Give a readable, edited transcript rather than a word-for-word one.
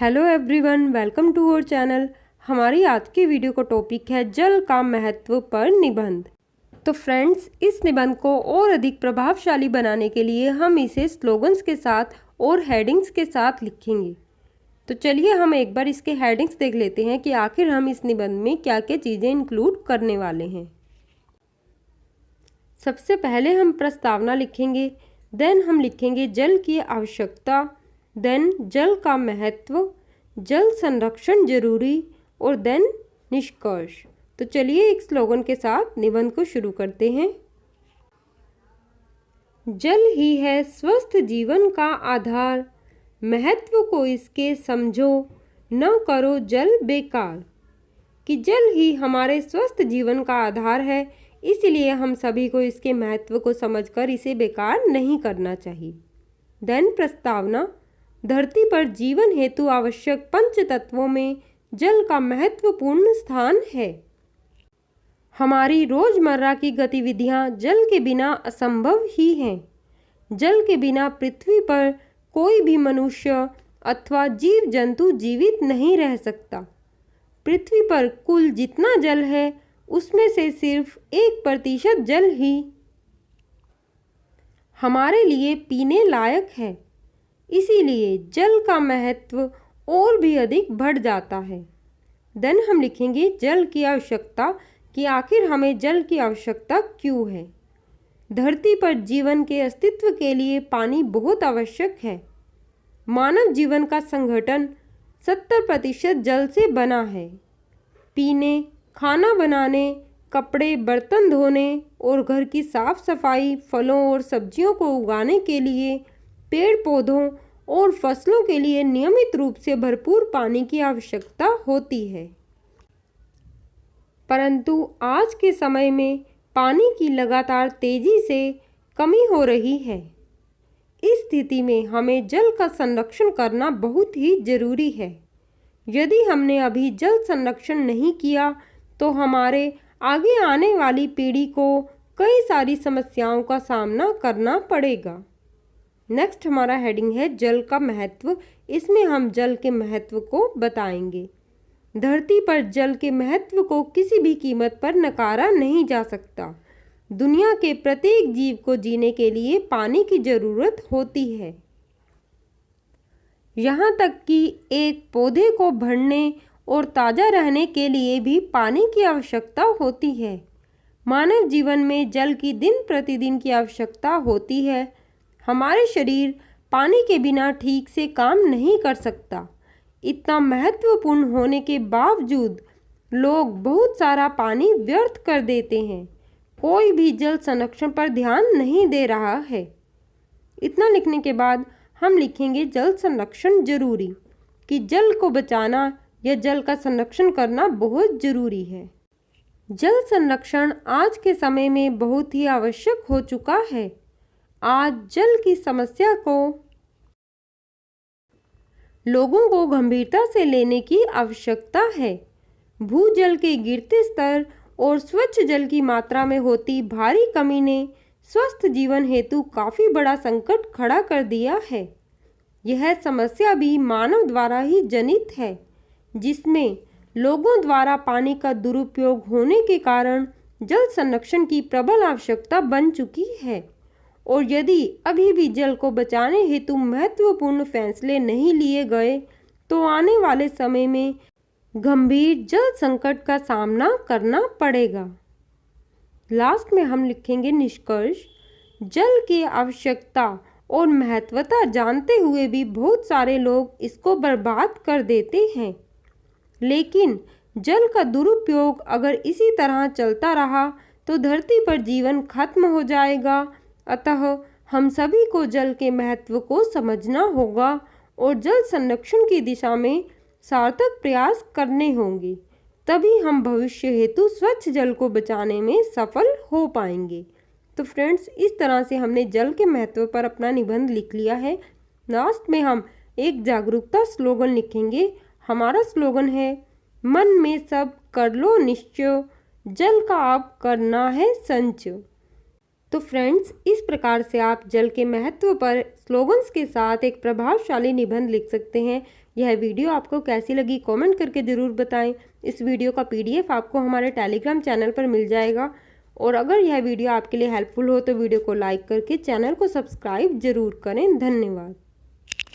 Hello everyone, welcome to our channel. हमारी आज की वीडियो का टॉपिक है जल का महत्व पर निबंध। तो फ्रेंड्स, इस निबंध को और अधिक प्रभावशाली बनाने के लिए हम इसे स्लोगन्स के साथ और हेडिंग्स के साथ लिखेंगे। तो चलिए हम एक बार इसके हेडिंग्स देख लेते हैं कि आखिर हम इस निबंध में क्या क्या चीज़ें इंक्लूड करने वाले हैं। सबसे पहले हम प्रस्तावना लिखेंगे, देन हम लिखेंगे जल की आवश्यकता, देन जल का महत्व, जल संरक्षण जरूरी और देन निष्कर्ष। तो चलिए एक स्लोगन के साथ निबंध को शुरू करते हैं। जल ही है स्वस्थ जीवन का आधार, महत्व को इसके समझो, न करो जल बेकार। कि जल ही हमारे स्वस्थ जीवन का आधार है, इसलिए हम सभी को इसके महत्व को समझकर इसे बेकार नहीं करना चाहिए। देन प्रस्तावना, धरती पर जीवन हेतु आवश्यक पंच तत्वों में जल का महत्वपूर्ण स्थान है। हमारी रोजमर्रा की गतिविधियां जल के बिना असंभव ही हैं। जल के बिना पृथ्वी पर कोई भी मनुष्य अथवा जीव जंतु जीवित नहीं रह सकता। पृथ्वी पर कुल जितना जल है उसमें से सिर्फ 1% जल ही हमारे लिए पीने लायक है। इसीलिए जल का महत्व और भी अधिक बढ़ जाता है। देन हम लिखेंगे जल की आवश्यकता, कि आखिर हमें जल की आवश्यकता क्यों है। धरती पर जीवन के अस्तित्व के लिए पानी बहुत आवश्यक है। मानव जीवन का संगठन 70% जल से बना है। पीने, खाना बनाने, कपड़े बर्तन धोने और घर की साफ सफाई, फलों और सब्जियों को उगाने के लिए, पेड़ पौधों और फसलों के लिए नियमित रूप से भरपूर पानी की आवश्यकता होती है। परंतु आज के समय में पानी की लगातार तेजी से कमी हो रही है। इस स्थिति में हमें जल का संरक्षण करना बहुत ही जरूरी है। यदि हमने अभी जल संरक्षण नहीं किया तो हमारे आगे आने वाली पीढ़ी को कई सारी समस्याओं का सामना करना पड़ेगा। नेक्स्ट हमारा हेडिंग है जल का महत्व। इसमें हम जल के महत्व को बताएंगे। धरती पर जल के महत्व को किसी भी कीमत पर नकारा नहीं जा सकता। दुनिया के प्रत्येक जीव को जीने के लिए पानी की जरूरत होती है। यहाँ तक कि एक पौधे को बढ़ने और ताज़ा रहने के लिए भी पानी की आवश्यकता होती है। मानव जीवन में जल की दिन प्रतिदिन की आवश्यकता होती है। हमारे शरीर पानी के बिना ठीक से काम नहीं कर सकता। इतना महत्वपूर्ण होने के बावजूद लोग बहुत सारा पानी व्यर्थ कर देते हैं। कोई भी जल संरक्षण पर ध्यान नहीं दे रहा है। इतना लिखने के बाद हम लिखेंगे जल संरक्षण जरूरी, कि जल को बचाना या जल का संरक्षण करना बहुत जरूरी है। जल संरक्षण आज के समय में बहुत ही आवश्यक हो चुका है। आज जल की समस्या को लोगों को गंभीरता से लेने की आवश्यकता है। भूजल के गिरते स्तर और स्वच्छ जल की मात्रा में होती भारी कमी ने स्वस्थ जीवन हेतु काफ़ी बड़ा संकट खड़ा कर दिया है। यह समस्या भी मानव द्वारा ही जनित है, जिसमें लोगों द्वारा पानी का दुरुपयोग होने के कारण जल संरक्षण की प्रबल आवश्यकता बन चुकी है। और यदि अभी भी जल को बचाने हेतु महत्वपूर्ण फैसले नहीं लिए गए तो आने वाले समय में गंभीर जल संकट का सामना करना पड़ेगा। लास्ट में हम लिखेंगे निष्कर्ष। जल की आवश्यकता और महत्वता जानते हुए भी बहुत सारे लोग इसको बर्बाद कर देते हैं। लेकिन जल का दुरुपयोग अगर इसी तरह चलता रहा तो धरती पर जीवन खत्म हो जाएगा। अतः हम सभी को जल के महत्व को समझना होगा और जल संरक्षण की दिशा में सार्थक प्रयास करने होंगे। तभी हम भविष्य हेतु स्वच्छ जल को बचाने में सफल हो पाएंगे। तो फ्रेंड्स, इस तरह से हमने जल के महत्व पर अपना निबंध लिख लिया है। लास्ट में हम एक जागरूकता स्लोगन लिखेंगे। हमारा स्लोगन है, मन में सब कर लो निश्चय, जल का अब करना है संचय। तो फ्रेंड्स, इस प्रकार से आप जल के महत्व पर स्लोगन्स के साथ एक प्रभावशाली निबंध लिख सकते हैं। यह वीडियो आपको कैसी लगी कमेंट करके ज़रूर बताएं। इस वीडियो का PDF आपको हमारे टेलीग्राम चैनल पर मिल जाएगा। और अगर यह वीडियो आपके लिए हेल्पफुल हो तो वीडियो को लाइक करके चैनल को सब्सक्राइब जरूर करें। धन्यवाद।